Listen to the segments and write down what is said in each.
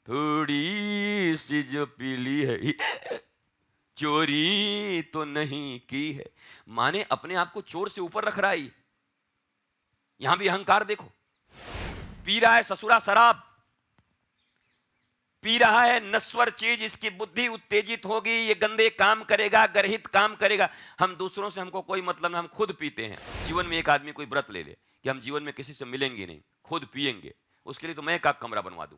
थोड़ी सी जो पीली है चोरी तो नहीं की है। माने अपने आप को चोर से ऊपर रख रहा है। यहां भी अहंकार देखो। पी रहा है ससुरा शराब, पी रहा है नश्वर चीज, इसकी बुद्धि उत्तेजित होगी, ये गंदे काम करेगा, गर्हित काम करेगा। हम दूसरों से हमको कोई मतलब नहीं, हम खुद पीते हैं। जीवन में एक आदमी कोई व्रत ले ले कि हम जीवन में किसी से मिलेंगे नहीं, खुद पिएंगे, उसके लिए तो मैं एक कमरा बनवा दूं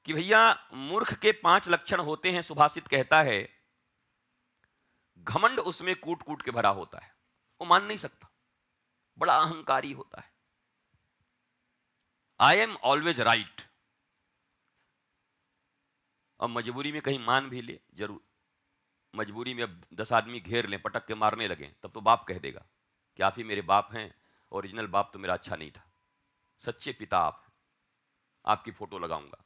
कि भैया मूर्ख के 5 लक्षण होते हैं। सुभाषित कहता है घमंड उसमें कूट कूट के भरा होता है, वो मान नहीं सकता, बड़ा अहंकारी होता है। I am always right. अब मजबूरी में कहीं मान भी ले, जरूर मजबूरी में अब 10 आदमी घेर लें, पटक के मारने लगे, तब तो बाप कह देगा कि आप ही मेरे बाप हैं, ओरिजिनल बाप तो मेरा अच्छा नहीं था, सच्चे पिता आप, आपकी फोटो लगाऊंगा।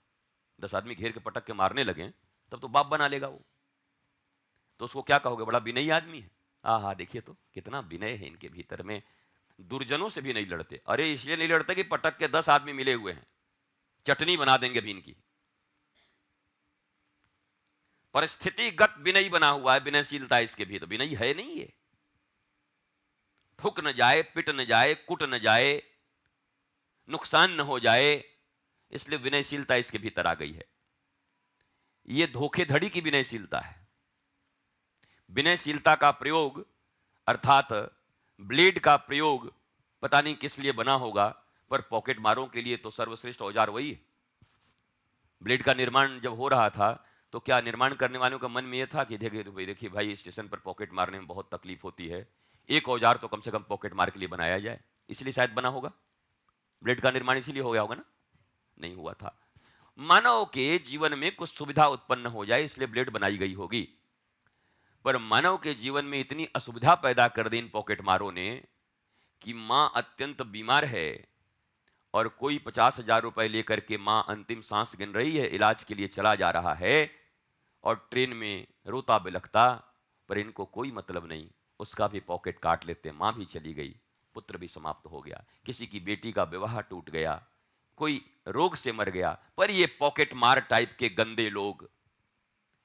10 आदमी घेर के पटक के मारने लगे तब तो बाप बना लेगा वो। तो उसको क्या कहोगे, बड़ा विनयी आदमी है। हाँ देखिए तो कितना विनय है इनके भीतर में, दुर्जनों से भी नहीं लड़ते। अरे इसलिए नहीं लड़ते कि पटक के 10 आदमी मिले हुए हैं, चटनी बना देंगे भी इनकी। परिस्थितिगत विनयी बना हुआ है, विनयशीलता इसके भीतर, विनयी है नहीं ये। ठुक न जाए, पिट न जाए, कुट न जाए, नुकसान न हो जाए, इसलिए विनयशीलता इसके भीतर आ गई है। ये धोखेधड़ी की विनयशीलता है। विनयशीलता का प्रयोग अर्थात ब्लेड का प्रयोग पता नहीं किस लिए बना होगा, पर पॉकेट मारों के लिए तो सर्वश्रेष्ठ औजार वही है। ब्लेड का निर्माण जब हो रहा था तो क्या निर्माण करने वालों का मन में यह था कि देखिए भाई स्टेशन पर पॉकेट मारने में बहुत तकलीफ होती है, एक औजार तो कम से कम पॉकेट मार के लिए बनाया जाए, इसलिए शायद बना होगा। ब्लेड का निर्माण इसीलिए हो गया होगा ना, नहीं हुआ था। मानव के जीवन में कुछ सुविधा उत्पन्न हो जाए इसलिए ब्लेड बनाई गई होगी, पर मानव के जीवन में इतनी असुविधा पैदा कर दी इन पॉकेट मारों ने कि मां अत्यंत बीमार है और कोई 50,000 रुपए लेकर के मां अंतिम सांस गिन रही है, इलाज के लिए चला जा रहा है और ट्रेन में रोता बिलखता, पर इनको कोई मतलब नहीं, उसका भी पॉकेट काट लेते। मां भी चली गई, पुत्र भी समाप्त हो गया, किसी की बेटी का विवाह टूट गया, कोई रोग से मर गया, पर ये पॉकेट मार टाइप के गंदे लोग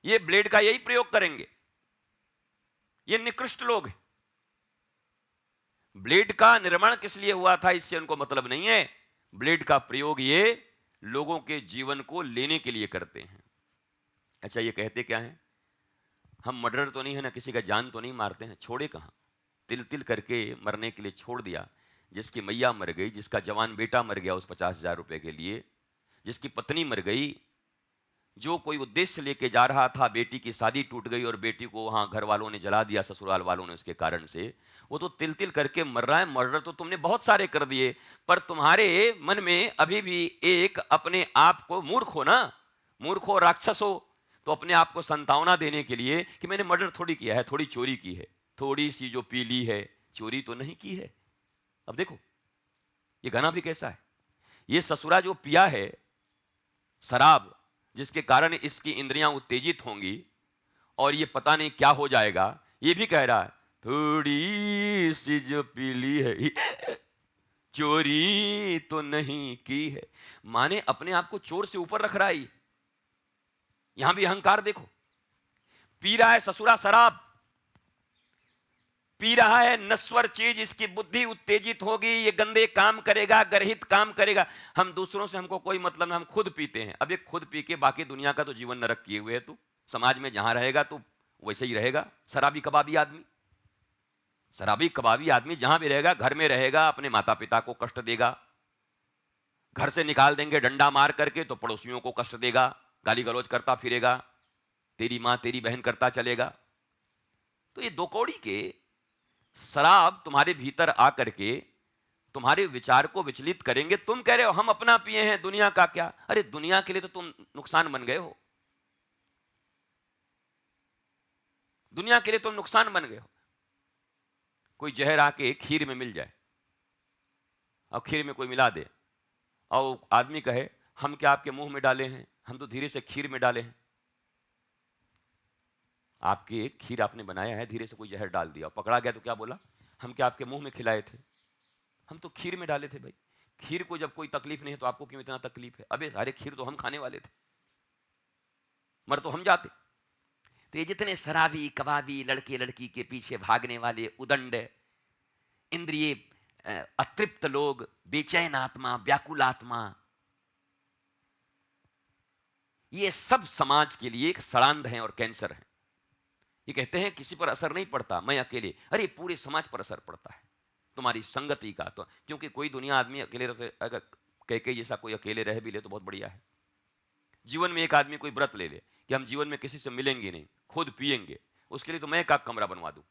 ये ब्लेड का यही प्रयोग करेंगे। ये निकृष्ट लोग हैं। ब्लेड का निर्माण किस लिए हुआ था इससे उनको मतलब नहीं है, ब्लेड का प्रयोग ये लोगों के जीवन को लेने के लिए करते हैं। अच्छा ये कहते क्या है, हम मर्डर तो नहीं है ना, किसी का जान तो नहीं मारते हैं, छोड़े कहां, तिल तिल करके मरने के लिए छोड़ दिया। जिसकी मैया मर गई, जिसका जवान बेटा मर गया उस 50,000 रुपए के लिए, जिसकी पत्नी मर गई, जो कोई उद्देश्य लेके जा रहा था, बेटी की शादी टूट गई और बेटी को वहां घर वालों ने जला दिया, ससुराल वालों ने, उसके कारण से वो तो तिल तिल करके मर रहा है। मर्डर तो तुमने बहुत सारे कर दिए, पर तुम्हारे मन में अभी भी एक अपने आप को मूर्ख हो ना, मूर्ख हो, राक्षस हो, तो अपने आप को संतावना देने के लिए कि मैंने मर्डर थोड़ी किया है, थोड़ी चोरी की है, थोड़ी सी जो पी ली है, चोरी तो नहीं की है। अब देखो ये गाना भी कैसा है, ये ससुरा जो पिया है शराब, जिसके कारण इसकी इंद्रियां उत्तेजित होंगी और ये पता नहीं क्या हो जाएगा, ये भी कह रहा है थोड़ी सी जो पीली है चोरी तो नहीं की है। माने अपने आप को चोर से ऊपर रख रहा है। यहां भी अहंकार देखो। पी रहा है ससुरा शराब, पी रहा है नश्वर चीज, इसकी बुद्धि उत्तेजित होगी, ये गंदे काम करेगा, गर्हित काम करेगा। हम दूसरों से हमको कोई मतलब नहीं, हम खुद पीते हैं। अब ये खुद पी के बाकी दुनिया का तो जीवन नरक किए हुए है। तू समाज में जहां रहेगा तो वैसे ही रहेगा। शराबी कबाबी आदमी, शराबी कबाबी आदमी जहां भी रहेगा, घर में रहेगा, अपने माता पिता को कष्ट देगा, घर से निकाल देंगे डंडा मार करके तो पड़ोसियों को कष्ट देगा, गाली गलौज करता फिरेगा, तेरी मां तेरी बहन करता चलेगा। तो ये दो कौड़ी के शराब तुम्हारे भीतर आकर के तुम्हारे विचार को विचलित करेंगे। तुम कह रहे हो हम अपना पिए हैं, दुनिया का क्या? अरे दुनिया के लिए तो तुम नुकसान बन गए हो, दुनिया के लिए तुम नुकसान बन गए हो। कोई जहर आके खीर में मिल जाए और खीर में कोई मिला दे और आदमी कहे हम क्या आपके मुंह में डाले हैं, हम तो धीरे से खीर में डाले हैं। आपकी एक खीर आपने बनाया है, धीरे से कोई जहर डाल दिया, पकड़ा गया तो क्या बोला, हम क्या आपके मुंह में खिलाए थे, हम तो खीर में डाले थे। भाई खीर को जब कोई तकलीफ नहीं है तो आपको क्यों इतना तकलीफ है? अबे अरे खीर तो हम खाने वाले थे, मर तो हम जाते। तो ये जितने शराबी कबाबी लड़के लड़की के पीछे भागने वाले उदंड, इंद्रिय अतृप्त लोग, बेचैन आत्मा, व्याकुल आत्मा, ये सब समाज के लिए एक सड़ांध है और कैंसर है। ये कहते हैं किसी पर असर नहीं पड़ता, मैं अकेले, अरे पूरे समाज पर असर पड़ता है तुम्हारी संगति का। तो क्योंकि कोई दुनिया आदमी अकेले रहे, अगर कह जैसा कोई अकेले रह भी ले तो बहुत बढ़िया है। जीवन में एक आदमी कोई व्रत ले ले कि हम जीवन में किसी से मिलेंगे नहीं, खुद पिएंगे, उसके लिए तो मैं एक कमरा बनवा दूं।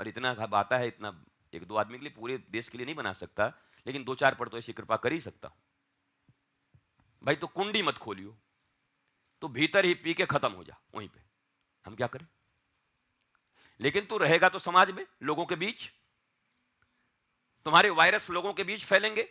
पर इतना सब आता है, इतना एक दो आदमी के लिए, पूरे देश के लिए नहीं बना सकता, लेकिन दो चार पर तो ऐसी कृपा कर ही सकता हूं। भाई तो कुंडी मत खोलियो, तो भीतर ही पी के खत्म हो जा वहीं पे, हम क्या करें? लेकिन तू रहेगा तो समाज में, लोगों के बीच, तुम्हारे वायरस लोगों के बीच फैलेंगे,